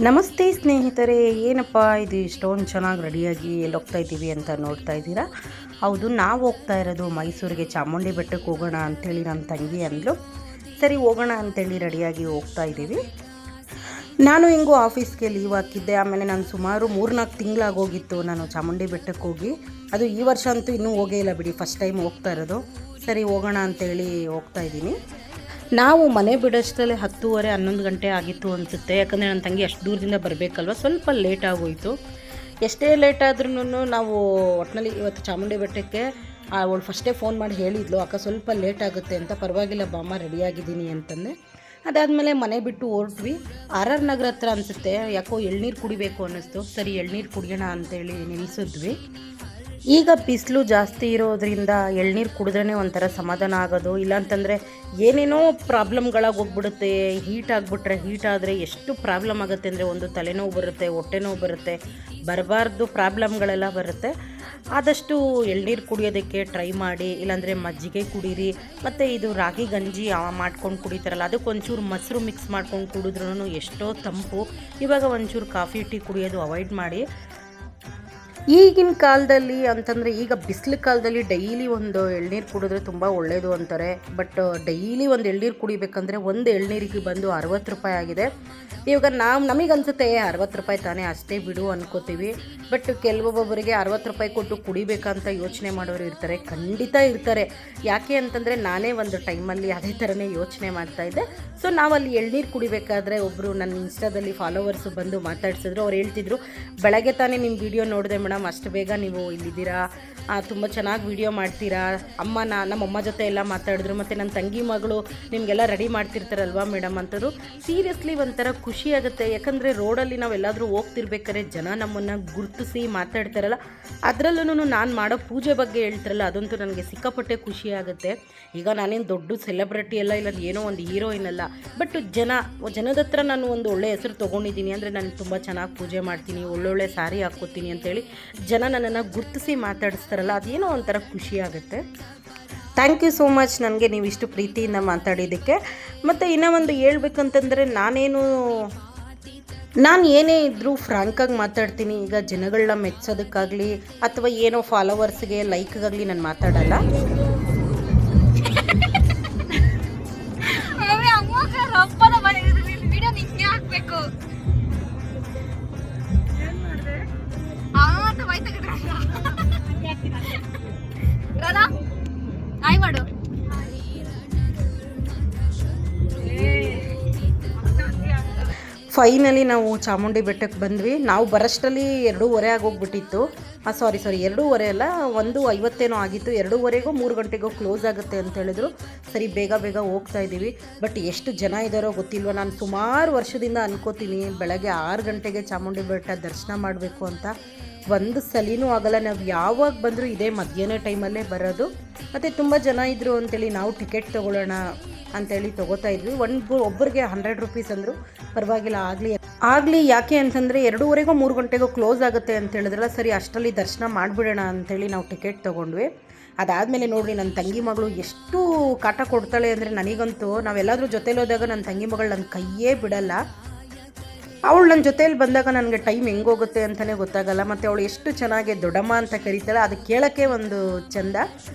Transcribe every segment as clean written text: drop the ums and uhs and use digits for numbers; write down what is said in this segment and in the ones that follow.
ನಮಸ್ತೆ ಸ್ನೇಹಿತರೆ, ಏನಪ್ಪ ಇದು ಇಷ್ಟೊಂದು ಚೆನ್ನಾಗಿ ರೆಡಿಯಾಗಿ ಎಲ್ಲಿ ಹೋಗ್ತಾ ಇದ್ದೀವಿ ಅಂತ ನೋಡ್ತಾ ಇದ್ದೀರಾ? ಹೌದು, ನಾವು ಹೋಗ್ತಾ ಇರೋದು ಮೈಸೂರಿಗೆ ಚಾಮುಂಡಿ ಬೆಟ್ಟಕ್ಕೆ ಹೋಗೋಣ ಅಂಥೇಳಿ ನನ್ನ ತಂಗಿ ಅಂದರು. ಸರಿ ಹೋಗೋಣ ಅಂಥೇಳಿ ರೆಡಿಯಾಗಿ ಹೋಗ್ತಾ ಇದ್ದೀವಿ. ನಾನು ಹೆಂಗೂ ಆಫೀಸ್ಗೆ ಲೀವ್ ಹಾಕಿದ್ದೆ. ಆಮೇಲೆ ನಾನು ಸುಮಾರು 3-4 ತಿಂಗಳಾಗೋಗಿತ್ತು ನಾನು ಚಾಮುಂಡಿ ಬೆಟ್ಟಕ್ಕೆ ಹೋಗಿ. ಅದು ಈ ವರ್ಷ ಅಂತೂ ಇನ್ನೂ ಹೋಗೇ ಇಲ್ಲ ಬಿಡಿ, ಫಸ್ಟ್ ಟೈಮ್ ಹೋಗ್ತಾ ಇರೋದು. ಸರಿ ಹೋಗೋಣ ಅಂಥೇಳಿ ಹೋಗ್ತಾ ಇದ್ದೀನಿ. ನಾವು ಮನೆ ಬಿಡೋಷ್ಟರಲ್ಲಿ 10:30-11 ಗಂಟೆ ಆಗಿತ್ತು ಅನಿಸುತ್ತೆ. ಯಾಕಂದರೆ ನನ್ನ ತಂಗಿ ಅಷ್ಟು ದೂರದಿಂದ ಬರಬೇಕಲ್ವ, ಸ್ವಲ್ಪ ಲೇಟ್ ಆಗೋಯಿತು. ಎಷ್ಟೇ ಲೇಟ್ ಆದ್ರೂ ನಾವು ಒಟ್ಟಿನಲ್ಲಿ ಇವತ್ತು ಚಾಮುಂಡಿ ಬೆಟ್ಟಕ್ಕೆ ಅವಳು ಫಸ್ಟೇ ಫೋನ್ ಮಾಡಿ ಹೇಳಿದ್ಲು, ಅಕ್ಕ ಸ್ವಲ್ಪ ಲೇಟ್ ಆಗುತ್ತೆ ಅಂತ. ಪರವಾಗಿಲ್ಲ ಬಾಮ್ಮ, ರೆಡಿಯಾಗಿದ್ದೀನಿ ಅಂತಂದೆ. ಅದಾದಮೇಲೆ ಮನೆ ಬಿಟ್ಟು ಹೊರಟ್ವಿ. RR ನಗರ ಹತ್ರ ಅನಿಸುತ್ತೆ. ಯಾಕೋ ಎಳ್ನೀರು ಕುಡಿಬೇಕು ಅನ್ನಿಸ್ತು. ಸರಿ ಎಳ್ನೀರು ಕುಡಿಯೋಣ ಅಂತೇಳಿ ನಿಲ್ಲಿಸಿದ್ವಿ. ಈಗ ಬಿಸಿಲು ಜಾಸ್ತಿ ಇರೋದ್ರಿಂದ ಎಳ್ನೀರು ಕುಡಿದ್ರೇ ಒಂಥರ ಸಮಾಧಾನ ಆಗೋದು. ಇಲ್ಲಾಂತಂದರೆ ಏನೇನೋ ಪ್ರಾಬ್ಲಮ್ಗಳಾಗಿ ಹೋಗ್ಬಿಡುತ್ತೆ. ಹೀಟ್ ಆಗಿಬಿಟ್ರೆ, ಹೀಟ್ ಆದರೆ ಎಷ್ಟು ಪ್ರಾಬ್ಲಮ್ ಆಗುತ್ತೆ ಅಂದರೆ, ಒಂದು ತಲೆನೋವು ಬರುತ್ತೆ, ಹೊಟ್ಟೆ ನೋವು ಬರುತ್ತೆ, ಬರಬಾರ್ದು ಪ್ರಾಬ್ಲಮ್ಗಳೆಲ್ಲ ಬರುತ್ತೆ. ಆದಷ್ಟು ಎಳ್ನೀರು ಕುಡಿಯೋದಕ್ಕೆ ಟ್ರೈ ಮಾಡಿ. ಇಲ್ಲಾಂದರೆ ಮಜ್ಜಿಗೆ ಕುಡೀರಿ. ಮತ್ತು ಇದು ರಾಗಿ ಗಂಜಿ ಮಾಡ್ಕೊಂಡು ಕುಡಿತಾರಲ್ಲ, ಅದಕ್ಕೆ ಒಂಚೂರು ಮೊಸರು ಮಿಕ್ಸ್ ಮಾಡ್ಕೊಂಡು ಕುಡಿದ್ರೂ ಎಷ್ಟೋ ತಂಪು. ಇವಾಗ ಒಂಚೂರು ಕಾಫಿ ಟೀ ಕುಡಿಯೋದು ಅವಾಯ್ಡ್ ಮಾಡಿ. ಈಗಿನ ಕಾಲದಲ್ಲಿ ಅಂತಂದರೆ, ಈಗ ಬಿಸಿಲು ಕಾಲದಲ್ಲಿ ಡೈಲಿ ಒಂದು ಎಳ್ನೀರು ಕುಡಿದ್ರೆ ತುಂಬ ಒಳ್ಳೆಯದು ಅಂತಾರೆ. ಬಟ್ ಡೈಲಿ ಒಂದು ಎಳ್ನೀರು ಕುಡಿಬೇಕಂದ್ರೆ ಒಂದು ಎಳ್ನೀರಿಗೆ ಬಂದು 60 ರೂಪಾಯಿ ಆಗಿದೆ. ಇವಾಗ ನಮಗನ್ಸುತ್ತೆ 60 ರೂಪಾಯಿ ತಾನೇ, ಅಷ್ಟೇ ಬಿಡು ಅನ್ಕೋತೀವಿ. ಬಟ್ ಕೆಲವೊಬ್ಬೊಬ್ಬರಿಗೆ 60 ರೂಪಾಯಿ ಕೊಟ್ಟು ಕುಡಿಬೇಕಂತ ಯೋಚನೆ ಮಾಡೋರು ಇರ್ತಾರೆ, ಖಂಡಿತ ಇರ್ತಾರೆ. ಯಾಕೆ ಅಂತಂದರೆ, ನಾನೇ ಒಂದು ಟೈಮಲ್ಲಿ ಅದೇ ಥರನೇ ಯೋಚನೆ ಮಾಡ್ತಾಯಿದ್ದೆ. ಸೊ ನಾವಲ್ಲಿ ಎಳ್ನೀರು ಕುಡಿಬೇಕಾದ್ರೆ ಒಬ್ಬರು ನನ್ನ ಇನ್ಸ್ಟಾದಲ್ಲಿ ಫಾಲೋವರ್ಸು ಬಂದು ಮಾತಾಡ್ಸಿದ್ರು. ಅವ್ರು ಹೇಳ್ತಿದ್ರು, ಬೆಳಗ್ಗೆ ತಾನೇ ನಿಮ್ಮ ವಿಡಿಯೋ ನೋಡಿದೆ ಮೇಡಮ್, ಅಷ್ಟು ಬೇಗ ನೀವು ಇಲ್ಲಿದ್ದೀರಾ, ತುಂಬ ಚೆನ್ನಾಗಿ ವಿಡಿಯೋ ಮಾಡ್ತೀರಾ. ನಮ್ಮಮ್ಮ ಜೊತೆ ಎಲ್ಲ ಮಾತಾಡಿದ್ರು. ಮತ್ತು ನನ್ನ ತಂಗಿ ಮಗಳು ನಿಮಗೆಲ್ಲ ರೆಡಿ ಮಾಡ್ತಿರ್ತಾರಲ್ವಾ ಮೇಡಮ್ ಅಂತಂದರು. ಸೀರಿಯಸ್ಲಿ ಒಂಥರ ಖುಷಿ ಆಗುತ್ತೆ. ಯಾಕಂದರೆ ರೋಡಲ್ಲಿ ನಾವೆಲ್ಲಾದರೂ ಹೋಗ್ತಿರ್ಬೇಕಾದ್ರೆ ಜನ ನಮ್ಮನ್ನು ಗುರುತಿಸಿ ಮಾತಾಡ್ತಾರಲ್ಲ, ಅದರಲ್ಲೂ ನಾನು ಮಾಡೋ ಪೂಜೆ ಬಗ್ಗೆ ಹೇಳ್ತಾರಲ್ಲ, ಅದಂತೂ ನನಗೆ ಸಿಕ್ಕಾಪಟ್ಟೆ ಖುಷಿ ಆಗುತ್ತೆ. ಈಗ ನಾನೇನು ದೊಡ್ಡ ಸೆಲೆಬ್ರಿಟಿ ಎಲ್ಲ, ಇಲ್ಲ ಏನೋ ಒಂದು ಹೀರೋಯಿನ್ ಅಲ್ಲ. ಬಟ್ ಜನದ ಹತ್ರ ನಾನು ಒಂದು ಒಳ್ಳೆಯ ಹೆಸರು ತೊಗೊಂಡಿದ್ದೀನಿ. ಅಂದರೆ ನಾನು ತುಂಬ ಚೆನ್ನಾಗಿ ಪೂಜೆ ಮಾಡ್ತೀನಿ, ಒಳ್ಳೊಳ್ಳೆ ಸ್ಯಾರಿ ಹಾಕ್ಕೋತೀನಿ ಅಂತೇಳಿ ಜನ ನನ್ನನ್ನು ಗುರುತಿಸಿ ಮಾತಾಡಿಸ್ತಾರಲ್ಲ, ಅದೇನೋ ಒಂಥರ ಖುಷಿ ಆಗುತ್ತೆ. ಥ್ಯಾಂಕ್ ಯು ಸೋ ಮಚ್ ನನಗೆ ನೀವು ಇಷ್ಟು ಪ್ರೀತಿಯಿಂದ ಮಾತಾಡಿದ್ದಕ್ಕೆ. ಮತ್ತು ಇನ್ನೂ ಒಂದು ಹೇಳ್ಬೇಕಂತಂದರೆ, ನಾನು ಏನೇ ಇದ್ದರೂ ಫ್ರಾಂಕಾಗಿ ಮಾತಾಡ್ತೀನಿ. ಈಗ ಜನಗಳನ್ನ ಮೆಚ್ಚೋದಕ್ಕಾಗಲಿ ಅಥವಾ ಏನೋ ಫಾಲೋವರ್ಸ್ಗೆ ಲೈಕ್ಗಾಗಲಿ ನಾನು ಮಾತಾಡಲ್ಲ. ಫೈನಲಿ ನಾವು ಚಾಮುಂಡಿ ಬೆಟ್ಟಕ್ಕೆ ಬಂದ್ವಿ. ನಾವು ಬರೋಷ್ಟರಲ್ಲಿ 2:30 ಆಗೋಗ್ಬಿಟ್ಟಿತ್ತು. ಸಾರಿ 2:30 ಅಲ್ಲ, 1:50 ಆಗಿತ್ತು. 2:30ಗೋ 3 ಗಂಟೆಗೋ ಕ್ಲೋಸ್ ಆಗುತ್ತೆ ಅಂತ ಹೇಳಿದ್ರು. ಸರಿ ಬೇಗ ಹೋಗ್ತಾ ಇದ್ದೀವಿ. ಬಟ್ ಎಷ್ಟು ಜನ ಇದ್ದಾರೋ ಗೊತ್ತಿಲ್ವ. ನಾನು ಸುಮಾರು ವರ್ಷದಿಂದ ಅನ್ಕೋತೀನಿ ಬೆಳಗ್ಗೆ 6 ಗಂಟೆಗೆ ಚಾಮುಂಡಿ ಬೆಟ್ಟ ದರ್ಶನ ಮಾಡಬೇಕು ಅಂತ. ಒಂದು ಸಲಿನೂ ಆಗಲ್ಲ. ನಾವು ಯಾವಾಗ ಬಂದರೂ ಇದೇ ಮಧ್ಯಾಹ್ನ ಟೈಮಲ್ಲೇ ಬರೋದು. ಮತ್ತು ತುಂಬ ಜನ ಇದ್ದರು ಅಂತೇಳಿ ನಾವು ಟಿಕೆಟ್ ತೊಗೊಳ್ಳೋಣ ಅಂಥೇಳಿ ತೊಗೋತಾ ಇದ್ವಿ. ಒಬ್ಬರಿಗೆ 100 ರೂಪೀಸ್ ಅಂದರು. ಪರವಾಗಿಲ್ಲ, ಆಗಲಿ. ಯಾಕೆ ಅಂತಂದರೆ 2:30ಗೋ 3 ಗಂಟೆಗೋ ಕ್ಲೋಸ್ ಆಗುತ್ತೆ ಅಂತ ಹೇಳಿದ್ರಲ್ಲ, ಸರಿ ಅಷ್ಟರಲ್ಲಿ ದರ್ಶನ ಮಾಡಿಬಿಡೋಣ ಅಂಥೇಳಿ ನಾವು ಟಿಕೆಟ್ ತೊಗೊಂಡ್ವಿ. ಅದಾದಮೇಲೆ ನೋಡಿರಿ, ನನ್ನ ತಂಗಿ ಮಗಳು ಎಷ್ಟು ಕಾಟ ಕೊಡ್ತಾಳೆ ಅಂದರೆ, ನನಗಂತೂ ನಾವೆಲ್ಲಾದರೂ ಜೊತೇಲಿ ಹೋದಾಗ ನನ್ನ ತಂಗಿ ಮಗಳು ನನ್ನ ಕೈಯೇ ಬಿಡಲ್ಲ. ಅವಳು ನನ್ನ ಜೊತೇಲಿ ಬಂದಾಗ ನನಗೆ ಟೈಮ್ ಹೆಂಗೋಗುತ್ತೆ ಅಂತಲೇ ಗೊತ್ತಾಗಲ್ಲ. ಮತ್ತು ಅವಳು ಎಷ್ಟು ಚೆನ್ನಾಗಿ ದೊಡ್ಡಮ್ಮ ಅಂತ ಕರೀತಾಳೆ, ಅದು ಕೇಳೋಕ್ಕೆ ಒಂದು ಚೆಂದ.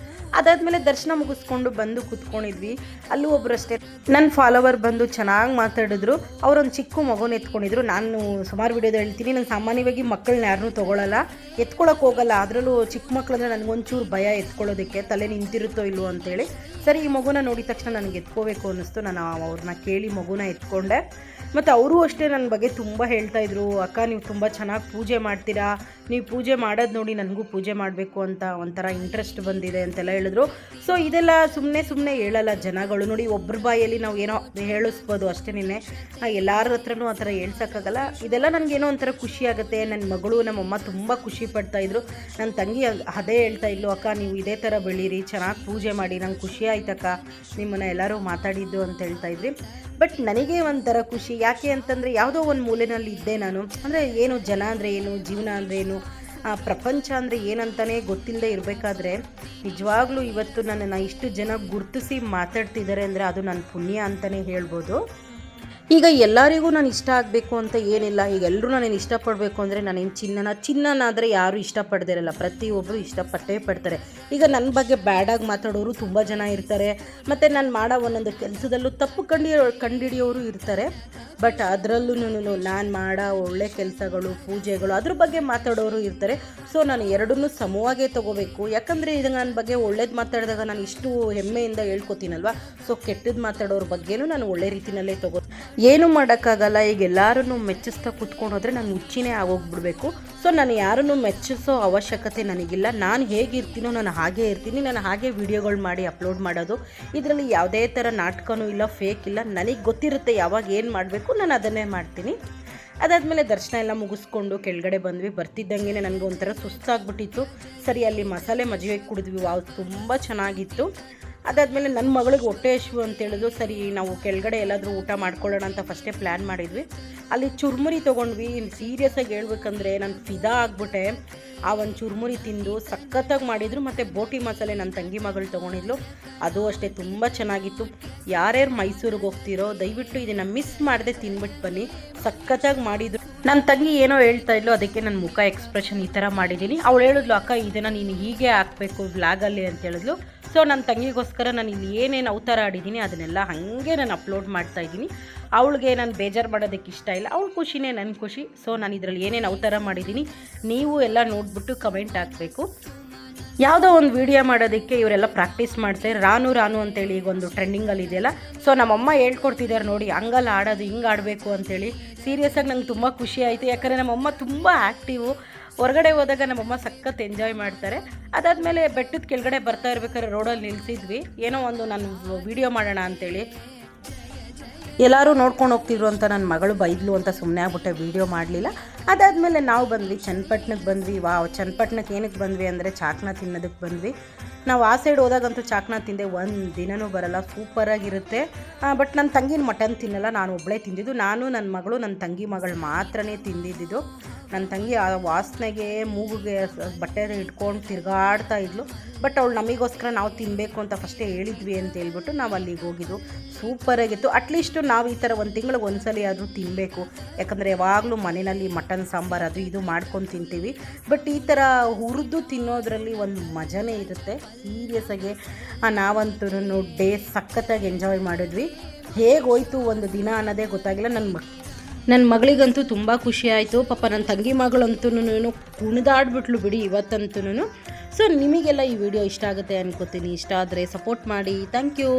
ಅದಾದಮೇಲೆ ದರ್ಶನ ಮುಗಿಸ್ಕೊಂಡು ಬಂದು ಕೂತ್ಕೊಂಡಿದ್ವಿ. ಅಲ್ಲೂ ಒಬ್ಬರು ಅಷ್ಟೇ ನನ್ನ ಫಾಲೋವರ್ ಬಂದು ಚೆನ್ನಾಗಿ ಮಾತಾಡಿದ್ರು. ಅವರೊಂದು ಚಿಕ್ಕ ಮಗುನ ಎತ್ಕೊಂಡಿದ್ರು. ನಾನು ಸುಮಾರು ವಿಡಿಯೋದ ಹೇಳ್ತೀನಿ, ನಾನು ಸಾಮಾನ್ಯವಾಗಿ ಮಕ್ಕಳನ್ನ ಯಾರನ್ನೂ ತೊಗೊಳ್ಳಲ್ಲ, ಎತ್ಕೊಳ್ಳೋಕೆ ಹೋಗಲ್ಲ. ಅದರಲ್ಲೂ ಚಿಕ್ಕ ಮಕ್ಕಳಂದರೆ ನನಗೊಂಚೂರು ಭಯ ಎತ್ಕೊಳ್ಳೋದಕ್ಕೆ, ತಲೆ ನಿಂತಿರುತ್ತೋ ಇಲ್ವೋ ಅಂತೇಳಿ. ಸರಿ ಈ ಮಗುನ ನೋಡಿದ ತಕ್ಷಣ ನನಗೆ ಎತ್ಕೋಬೇಕು ಅನ್ನಿಸ್ತು. ನಾನು ಅವ್ರನ್ನ ಕೇಳಿ ಮಗುನ ಎತ್ಕೊಂಡೆ. ಮತ್ತು ಅವರು ಅಷ್ಟೇ ನನ್ನ ಬಗ್ಗೆ ತುಂಬ ಹೇಳ್ತಾಯಿದ್ರು, ಅಕ್ಕ ನೀವು ತುಂಬ ಚೆನ್ನಾಗಿ ಪೂಜೆ ಮಾಡ್ತೀರಾ, ನೀವು ಪೂಜೆ ಮಾಡೋದು ನೋಡಿ ನನಗೂ ಪೂಜೆ ಮಾಡಬೇಕು ಅಂತ ಒಂಥರ ಇಂಟ್ರೆಸ್ಟ್ ಬಂದಿದೆ ಅಂತೆಲ್ಲ ಹೇಳಿದ್ರು. ಸೊ ಇದೆಲ್ಲ ಸುಮ್ಮನೆ ಹೇಳಲ್ಲ ಜನಗಳು. ನೋಡಿ, ಒಬ್ಬರ ಬಾಯಲ್ಲಿ ನಾವು ಏನೋ ಹೇಳಿಸ್ಬೋದು ಅಷ್ಟೇನೆ, ಎಲ್ಲರ ಹತ್ರನೂ ಆ ಥರ ಹೇಳ್ಸೋಕ್ಕಾಗಲ್ಲ. ಇದೆಲ್ಲ ನನಗೇನೋ ಒಂಥರ ಖುಷಿ ಆಗುತ್ತೆ. ನನ್ನ ಮಗಳು ನಮ್ಮಮ್ಮ ತುಂಬ ಖುಷಿ ಪಡ್ತಾಯಿದ್ರು. ನನ್ನ ತಂಗಿ ಅದೇ ಹೇಳ್ತಾ ಇದ್ಲು, ಅಕ್ಕ ನೀವು ಇದೇ ಥರ ಬೆಳೀರಿ, ಚೆನ್ನಾಗಿ ಪೂಜೆ ಮಾಡಿ, ನಂಗೆ ಖುಷಿ ಆಯ್ತಕ್ಕ ನಿಮ್ಮನ್ನು ಎಲ್ಲರೂ ಮಾತಾಡಿದ್ದು ಅಂತ ಹೇಳ್ತಾಯಿದ್ರಿ. ಬಟ್ ನನಗೆ ಒಂಥರ ಖುಷಿ. ಯಾಕೆ ಅಂತಂದರೆ, ಯಾವುದೋ ಒಂದು ಮೂಲೆಯಲ್ಲಿ ಇದ್ದೆ ನಾನು. ಅಂದರೆ ಏನು ಜನ ಅಂದರೆ ಏನು, ಜೀವನ ಅಂದರೆ ಏನು, ಪ್ರಪಂಚ ಅಂದರೆ ಏನಂತಲೇ ಗೊತ್ತಿಲ್ಲದೆ ಇರಬೇಕಾದ್ರೆ ನಿಜವಾಗ್ಲೂ ಇವತ್ತು ನನ್ನನ್ನು ಇಷ್ಟು ಜನ ಗುರುತಿಸಿ ಮಾತಾಡ್ತಿದ್ದಾರೆ ಅಂದರೆ ಅದು ನನ್ನ ಪುಣ್ಯ ಅಂತಲೇ ಹೇಳ್ಬೋದು. ಈಗ ಎಲ್ಲರಿಗೂ ನಾನು ಇಷ್ಟ ಆಗಬೇಕು ಅಂತ ಏನಿಲ್ಲ. ಈಗ ಎಲ್ಲರೂ ನಾನೇನು ಇಷ್ಟಪಡಬೇಕು ಅಂದರೆ ನಾನೇನು ಚಿನ್ನನಾದರೆ ಯಾರೂ ಇಷ್ಟಪಡದಿರಲ್ಲ, ಪ್ರತಿಯೊಬ್ಬರು ಇಷ್ಟಪಟ್ಟೇ ಪಡ್ತಾರೆ. ಈಗ ನನ್ನ ಬಗ್ಗೆ ಬ್ಯಾಡಾಗಿ ಮಾತಾಡೋರು ತುಂಬ ಜನ ಇರ್ತಾರೆ, ಮತ್ತು ನಾನು ಮಾಡೋ ಒಂದೊಂದು ಕೆಲಸದಲ್ಲೂ ತಪ್ಪು ಕಂಡುಹಿಡಿಯೋರು ಇರ್ತಾರೆ. ಬಟ್ ಅದರಲ್ಲೂ ನಾನು ಮಾಡೋ ಒಳ್ಳೆ ಕೆಲಸಗಳು, ಪೂಜೆಗಳು ಅದ್ರ ಬಗ್ಗೆ ಮಾತಾಡೋರು ಇರ್ತಾರೆ. ಸೊ ನಾನು ಎರಡನ್ನೂ ಸಮವಾಗೇ ತೊಗೋಬೇಕು. ಯಾಕಂದರೆ ಇದು ನನ್ನ ಬಗ್ಗೆ ಒಳ್ಳೇದು ಮಾತಾಡಿದಾಗ ನಾನು ಇಷ್ಟು ಹೆಮ್ಮೆಯಿಂದ ಹೇಳ್ಕೊತೀನಲ್ವ. ಸೊ ಕೆಟ್ಟದ್ದು ಮಾತಾಡೋರ ಬಗ್ಗೆನೂ ನಾನು ಒಳ್ಳೆ ರೀತಿಯಲ್ಲೇ ಏನೂ ಮಾಡೋಕ್ಕಾಗಲ್ಲ. ಈಗ ಎಲ್ಲರೂ ಮೆಚ್ಚಿಸ್ತಾ ಕೂತ್ಕೊಂಡು ಹೋದರೆ ನಾನು ಹುಚ್ಚಿನೇ ಆಗೋಗ್ಬಿಡ್ಬೇಕು. ಸೊ ನಾನು ಯಾರನ್ನು ಮೆಚ್ಚಿಸೋ ಅವಶ್ಯಕತೆ ನನಗಿಲ್ಲ. ನಾನು ಹೇಗಿರ್ತೀನೋ ನಾನು ಹಾಗೇ ಇರ್ತೀನಿ. ನಾನು ಹಾಗೆ ವೀಡಿಯೋಗಳು ಮಾಡಿ ಅಪ್ಲೋಡ್ ಮಾಡೋದು. ಇದರಲ್ಲಿ ಯಾವುದೇ ಥರ ನಾಟಕನೂ ಇಲ್ಲ, ಫೇಕ್ ಇಲ್ಲ. ನನಗೆ ಗೊತ್ತಿರುತ್ತೆ ಯಾವಾಗ ಏನು ಮಾಡಬೇಕು, ನಾನು ಅದನ್ನೇ ಮಾಡ್ತೀನಿ. ಅದಾದಮೇಲೆ ದರ್ಶನ ಎಲ್ಲ ಮುಗಿಸ್ಕೊಂಡು ಕೆಳಗಡೆ ಬಂದ್ವಿ. ಬರ್ತಿದ್ದಂಗೆ ನನಗೆ ಒಂಥರ ಸುಸ್ತಾಗ್ಬಿಟ್ಟಿತ್ತು. ಸರಿ ಅಲ್ಲಿ ಮಸಾಲೆ ಮಜ್ಜಿಗೆ ಕುಡಿದ್ವಿ. ವಾವ್, ತುಂಬ ಚೆನ್ನಾಗಿತ್ತು. ಅದಾದಮೇಲೆ ನನ್ನ ಮಗಳಿಗೆ ಹೊಟ್ಟೆ ಹಸಿವು ಅಂತ ಹೇಳಿದ್ರು. ಸರಿ ನಾವು ಕೆಳಗಡೆ ಎಲ್ಲಾದರೂ ಊಟ ಮಾಡ್ಕೊಳ್ಳೋಣ ಅಂತ ಫಸ್ಟೇ ಪ್ಲ್ಯಾನ್ ಮಾಡಿದ್ವಿ. ಅಲ್ಲಿ ಚುರುಮುರಿ ತೊಗೊಂಡ್ವಿ. ಸೀರಿಯಸ್ಸಾಗಿ ಹೇಳ್ಬೇಕಂದ್ರೆ ನಾನು ಫಿದಾ ಆಗಿಬಿಟ್ಟೆ. ಆ ಒಂದು ಚುರುಮುರಿ ತಿಂದು ಸಖತ್ತಾಗಿ ಮಾಡಿದರು. ಮತ್ತು ಬೋಟಿ ಮಸಾಲೆ ನನ್ನ ತಂಗಿ ಮಗಳು ತೊಗೊಂಡಿದ್ಲು, ಅದು ಅಷ್ಟೇ ತುಂಬ ಚೆನ್ನಾಗಿತ್ತು. ಯಾರ್ಯಾರು ಮೈಸೂರಿಗೆ ಹೋಗ್ತಿರೋ ದಯವಿಟ್ಟು ಇದನ್ನು ಮಿಸ್ ಮಾಡದೆ ತಿನ್ಬಿಟ್ಟು ಬನ್ನಿ, ಸಖತ್ತಾಗಿ ಮಾಡಿದ್ರು. ನನ್ನ ತಂಗಿ ಏನೋ ಹೇಳ್ತಾ ಇದ್ಲು, ಅದಕ್ಕೆ ನನ್ನ ಮುಖ ಎಕ್ಸ್ಪ್ರೆಷನ್ ಈ ಥರ ಮಾಡಿದ್ದೀನಿ. ಅವಳು ಹೇಳಿದ್ಲು, ಅಕ್ಕ ಇದನ್ನು ನೀನು ಹೀಗೆ ಹಾಕಬೇಕು ವ್ಲಾಗಲ್ಲಿ ಅಂತ ಹೇಳಿದ್ಲು. ಸೊ ನನ್ನ ತಂಗಿಗೋಸ್ಕರ ನಾನು ಇಲ್ಲಿ ಏನೇನು ಅವತಾರ ಆಡಿದ್ದೀನಿ ಅದನ್ನೆಲ್ಲ ಹಾಗೆ ನಾನು ಅಪ್ಲೋಡ್ ಮಾಡ್ತಾಯಿದ್ದೀನಿ. ಅವಳಿಗೆ ನಾನು ಬೇಜಾರು ಮಾಡೋದಕ್ಕೆ ಇಷ್ಟ ಇಲ್ಲ, ಅವಳ ಖುಷಿನೇ ನನ್ನ ಖುಷಿ. ಸೊ ನಾನು ಇದರಲ್ಲಿ ಏನೇನು ಅವತಾರ ಮಾಡಿದ್ದೀನಿ ನೀವು ಎಲ್ಲ ನೋಡಿಬಿಟ್ಟು ಕಮೆಂಟ್ ಹಾಕಬೇಕು. ಯಾವುದೋ ಒಂದು ವೀಡಿಯೋ ಮಾಡೋದಕ್ಕೆ ಇವರೆಲ್ಲ ಪ್ರಾಕ್ಟೀಸ್ ಮಾಡ್ತಾರೆ. ರಾನು ಅಂತೇಳಿ ಈಗ ಒಂದು ಟ್ರೆಂಡಿಂಗಲ್ಲಿ ಇದೆಯಲ್ಲ. ಸೊ ನಮ್ಮಮ್ಮ ಹೇಳ್ಕೊಡ್ತಿದ್ದಾರೆ ನೋಡಿ, ಹಂಗಲ್ಲ ಆಡೋದು, ಹಿಂಗೆ ಆಡಬೇಕು ಅಂತೇಳಿ. ಸೀರಿಯಸ್ಸಾಗಿ ನಂಗೆ ತುಂಬ ಖುಷಿ ಆಯಿತು. ಯಾಕಂದರೆ ನಮ್ಮಮ್ಮ ತುಂಬ ಆ್ಯಕ್ಟಿವು. ಹೊರಗಡೆ ಹೋದಾಗ ನಮ್ಮಮ್ಮ ಸಖತ್ ಎಂಜಾಯ್ ಮಾಡ್ತಾರೆ. ಅದಾದಮೇಲೆ ಬೆಟ್ಟದ ಕೆಳಗಡೆ ಬರ್ತಾ ಇರ್ಬೇಕಾದ್ರೆ ರೋಡಲ್ಲಿ ನಿಲ್ಲಿಸಿದ್ವಿ. ಏನೋ ಒಂದು ನಾನು ವೀಡಿಯೋ ಮಾಡೋಣ ಅಂಥೇಳಿ. ಎಲ್ಲರೂ ನೋಡ್ಕೊಂಡು ಹೋಗ್ತಿದ್ರು ಅಂತ ನನ್ನ ಮಗಳು ಬೈದ್ಲು ಅಂತ ಸುಮ್ಮನೆ ಆಗ್ಬಿಟ್ಟೆ, ವೀಡಿಯೋ ಮಾಡಲಿಲ್ಲ. ಅದಾದಮೇಲೆ ನಾವು ಬಂದ್ವಿ ಚನ್ನಪಟ್ಟಣಕ್ಕೆ ಬಂದ್ವಿ. ವಾವ್, ಚನ್ನಪಟ್ಟಣಕ್ಕೆ ಏನಕ್ಕೆ ಬಂದ್ವಿ ಅಂದರೆ ಚಾಕ್ನ ತಿನ್ನೋದಕ್ಕೆ ಬಂದ್ವಿ. ನಾವು ಆ ಸೈಡ್ ಹೋದಾಗಂತೂ ಚಾಕ್ನ ತಿಂದೆ, ಒಂದು ದಿನವೂ ಬರಲ್ಲ, ಸೂಪರಾಗಿರುತ್ತೆ. ಬಟ್ ನನ್ನ ತಂಗಿನ ಮಟನ್ ತಿನ್ನಲ್ಲ, ನಾನು ಒಬ್ಬಳೇ ತಿಂದಿದ್ದು. ನಾನು ನನ್ನ ಮಗಳು ನನ್ನ ತಂಗಿ ಮಗಳು ಮಾತ್ರನೇ ತಿಂದಿದ್ದು. ನನ್ನ ತಂಗಿ ಆ ವಾಸನೆಗೆ ಮೂಗಿಗೆ ಬಟ್ಟೆ ಇಟ್ಕೊಂಡು ತಿರುಗಾಡ್ತಾ ಇದ್ಲು. ಬಟ್ ಅವಳು ನಮಗೋಸ್ಕರ ನಾವು ತಿನ್ನಬೇಕು ಅಂತ ಫಸ್ಟೇ ಹೇಳಿದ್ವಿ ಅಂತ ಹೇಳ್ಬಿಟ್ಟು ನಾವು ಅಲ್ಲಿಗೆ ಹೋಗಿದ್ದು. ಸೂಪರಾಗಿತ್ತು. ಅಟ್ಲೀಸ್ಟು ನಾವು ಈ ಥರ ಒಂದು ತಿಂಗಳಿಗೆ ಒಂದ್ಸಲ ಆದರೂ ತಿನ್ನಬೇಕು. ಯಾಕಂದರೆ ಯಾವಾಗಲೂ ಮನೆಯಲ್ಲಿ ಮಟನ್ ಸಾಂಬಾರು ಅದು ಇದು ಮಾಡ್ಕೊಂಡು ತಿಂತೀವಿ. ಬಟ್ ಈ ಥರ ಹುರಿದು ತಿನ್ನೋದ್ರಲ್ಲಿ ಒಂದು ಮಜಾನೇ ಇರುತ್ತೆ. ಸೀರಿಯಸ್ಸಾಗಿ ನಾವಂತೂ ಡೇ ಸಖತ್ತಾಗಿ ಎಂಜಾಯ್ ಮಾಡಿದ್ವಿ. ಹೇಗೆ ಹೋಯ್ತು ಒಂದು ದಿನ ಅನ್ನೋದೇ ಗೊತ್ತಾಗಿಲ್ಲ. ನನ್ನ ಮಗಳಿಗಂತೂ ತುಂಬ ಖುಷಿ ಆಯಿತು. ಪಾಪ ನನ್ನ ತಂಗಿ ಮಗಳಂತೂ ಕುಣಿದಾಡ್ಬಿಟ್ಲು ಬಿಡಿ ಇವತ್ತಂತೂ. ಸೊ ನಿಮಗೆಲ್ಲ ಈ ವಿಡಿಯೋ ಇಷ್ಟ ಆಗುತ್ತೆ ಅನ್ಕೋತೀನಿ. ಇಷ್ಟ ಆದರೆ ಸಪೋರ್ಟ್ ಮಾಡಿ. Thank you.